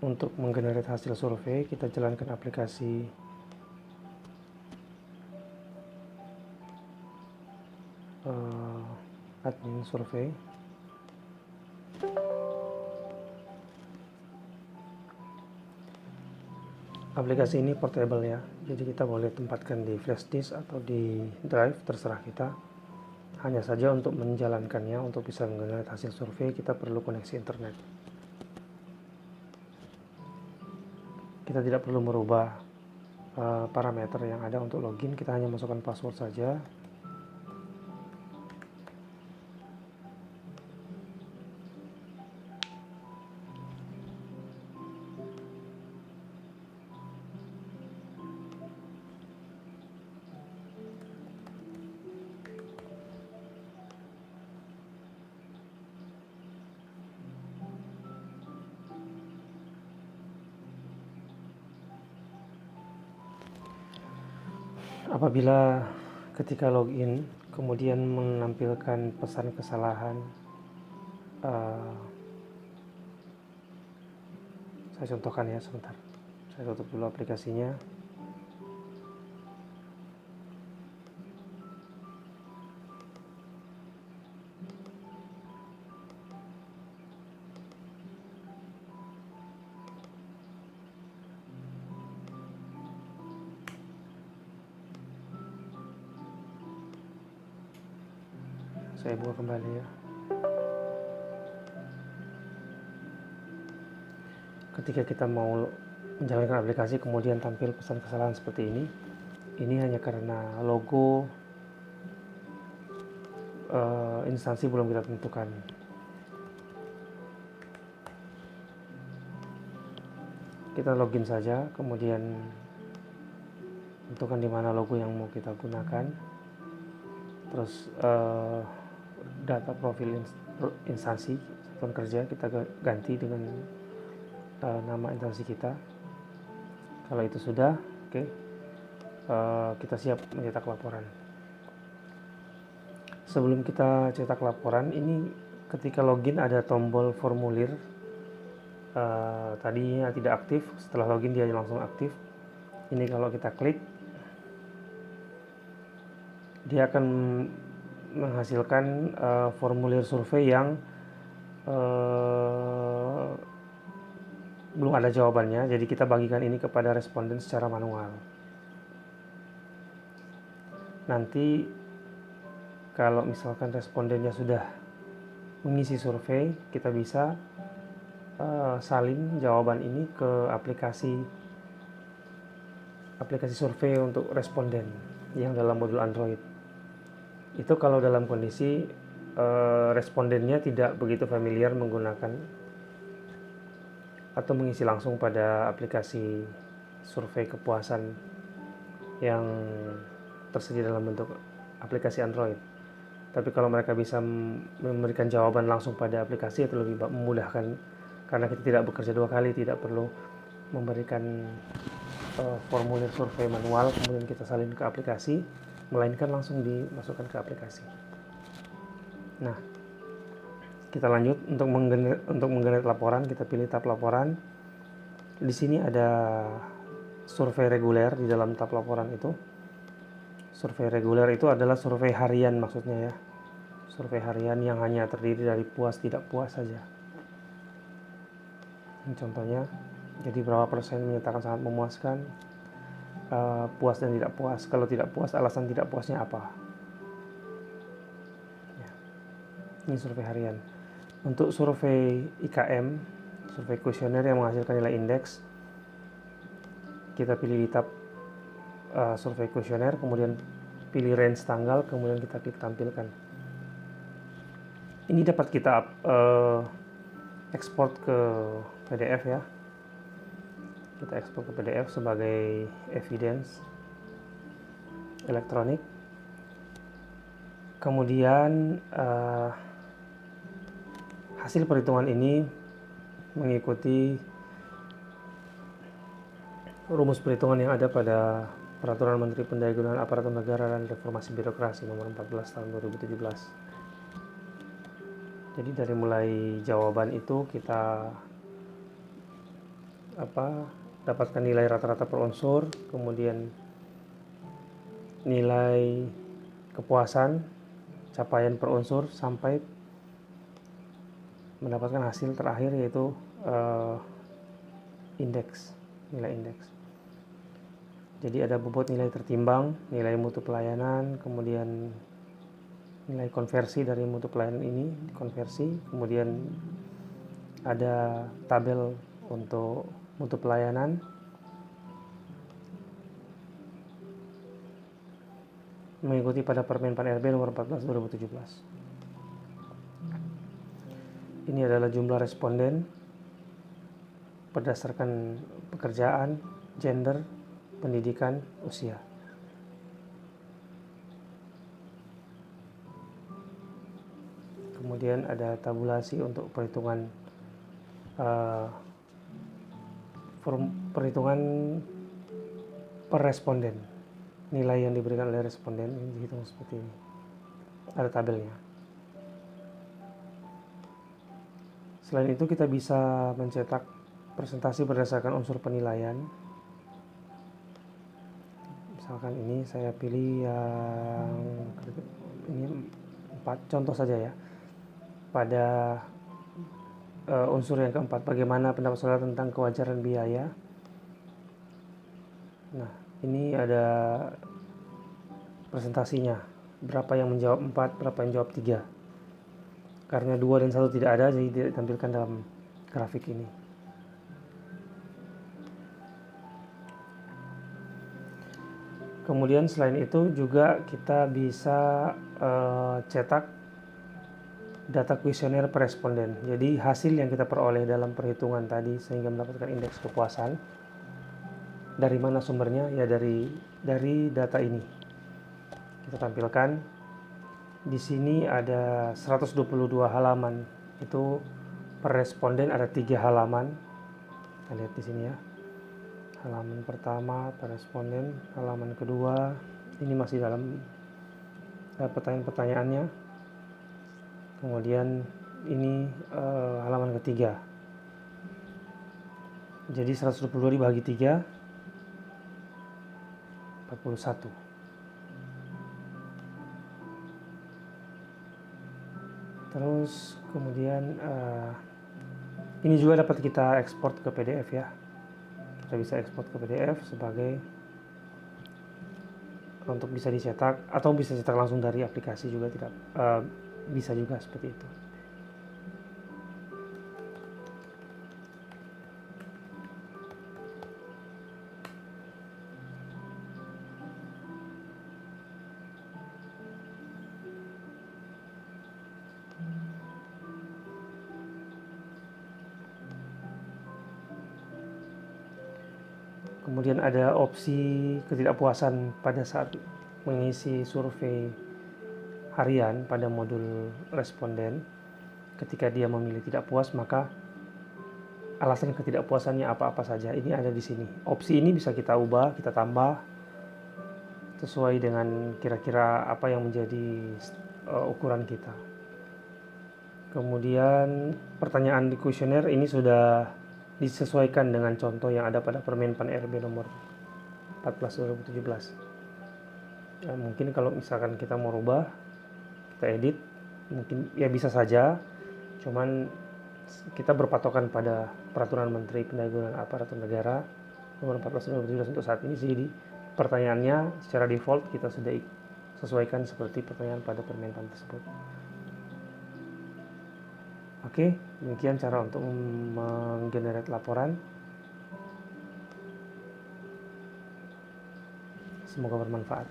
Untuk menggenerate hasil survei, kita jalankan aplikasi admin survei. Aplikasi ini portable ya, jadi kita boleh tempatkan di flash disk atau di drive, terserah kita. Hanya saja untuk menjalankannya, untuk bisa menggenerate hasil survei, kita perlu koneksi internet. Kita tidak perlu merubah parameter yang ada untuk login, kita hanya masukkan password saja. Apabila ketika login kemudian menampilkan pesan kesalahan, saya contohkan ya sebentar, saya tutup dulu aplikasinya. Saya buka kembali ya. Ketika kita mau menjalankan aplikasi kemudian tampil pesan kesalahan seperti ini hanya karena logo instansi belum kita tentukan. Kita login saja, kemudian tentukan di mana logo yang mau kita gunakan. Terus data profil instansi satuan kerja kita ganti dengan nama instansi kita. Kalau itu sudah, oke, kita siap mencetak laporan. Sebelum kita cetak laporan, ini ketika login ada tombol formulir. Tadinya tidak aktif, setelah login dia langsung aktif. Ini kalau kita klik, dia akan menghasilkan formulir survei yang belum ada jawabannya, jadi kita bagikan ini kepada responden secara manual. Nanti kalau misalkan respondennya sudah mengisi survei, kita bisa salin jawaban ini ke aplikasi survei untuk responden yang dalam modul Android. Itu kalau dalam kondisi respondennya tidak begitu familiar menggunakan atau mengisi langsung pada aplikasi survei kepuasan yang tersedia dalam bentuk aplikasi Android. Tapi kalau mereka bisa memberikan jawaban langsung pada aplikasi, itu lebih memudahkan karena kita tidak bekerja dua kali, tidak perlu memberikan formulir survei manual kemudian kita salin ke aplikasi, melainkan langsung dimasukkan ke aplikasi. Nah, kita lanjut untuk menggenerate laporan. Kita pilih tab laporan. Di sini ada survei reguler di dalam tab laporan itu. Survei reguler itu adalah survei harian maksudnya ya. Survei harian yang hanya terdiri dari puas tidak puas saja. Ini contohnya. Jadi berapa persen menyatakan sangat memuaskan, puas dan tidak puas. Kalau tidak puas, alasan tidak puasnya apa? Ya. Ini survei harian. Untuk survei IKM, survei kuesioner yang menghasilkan nilai indeks, kita pilih di tab survei kuesioner, kemudian pilih range tanggal, kemudian kita klik tampilkan. Ini dapat kita ekspor ke PDF ya. Kita ekspor ke PDF sebagai evidence elektronik. Kemudian hasil perhitungan ini mengikuti rumus perhitungan yang ada pada Peraturan Menteri Pendayagunaan Aparatur Negara dan Reformasi Birokrasi nomor 14 tahun 2017. Jadi dari mulai jawaban itu kita dapatkan nilai rata-rata per unsur, kemudian nilai kepuasan, capaian per unsur, sampai mendapatkan hasil terakhir yaitu indeks, nilai indeks. Jadi ada bobot nilai tertimbang, nilai mutu pelayanan, kemudian nilai konversi dari mutu pelayanan ini dikonversi, kemudian ada tabel untuk mutu pelayanan, mengikuti pada Permen Pan RB nomor 14 2017. Ini adalah jumlah responden berdasarkan pekerjaan, gender, pendidikan, usia. Kemudian ada tabulasi untuk perhitungan per responden. Nilai yang diberikan oleh responden ini dihitung seperti ini. Ada tabelnya. Selain itu kita bisa mencetak presentasi berdasarkan unsur penilaian. Misalkan ini saya pilih yang ini 4 contoh saja ya. Pada unsur yang keempat, bagaimana pendapat saudara tentang kewajaran biaya. Nah, ini ada presentasinya. Berapa yang menjawab 4, berapa yang jawab 3. Karena 2 dan 1 tidak ada, jadi tidak ditampilkan dalam grafik ini. Kemudian selain itu juga kita bisa cetak data kuesioner per responden. Jadi hasil yang kita peroleh dalam perhitungan tadi sehingga mendapatkan indeks kepuasan, dari mana sumbernya? Ya dari data ini. Kita tampilkan. Di sini ada 122 halaman. Itu per responden ada 3 halaman. Kita lihat di sini ya. Halaman pertama per responden, halaman kedua ini masih dalam pertanyaan-pertanyaannya. Kemudian ini halaman ketiga. Jadi 122 dibagi 3, 41. Terus kemudian ini juga dapat kita ekspor ke PDF ya. Kita bisa ekspor ke PDF sebagai untuk bisa dicetak, atau bisa cetak langsung dari aplikasi juga, tidak bisa juga seperti itu. Kemudian ada opsi ketidakpuasan pada saat mengisi survei harian pada modul responden. Ketika dia memilih tidak puas, maka alasan ketidakpuasannya apa-apa saja. Ini ada di sini. Opsi ini bisa kita ubah, kita tambah sesuai dengan kira-kira apa yang menjadi ukuran kita. Kemudian pertanyaan di kuesioner ini sudah disesuaikan dengan contoh yang ada pada Permen Pan RB nomor 14 2017. Ya, mungkin kalau misalkan kita mau rubah, kita edit, mungkin ya bisa saja. Cuman kita berpatokan pada Peraturan Menteri Pendayagunaan Aparatur Negara nomor 14 2017 untuk saat ini. Jadi pertanyaannya secara default kita sudah sesuaikan seperti pertanyaan pada Permen Pan tersebut. Oke, demikian cara untuk menggenerate laporan. Semoga bermanfaat.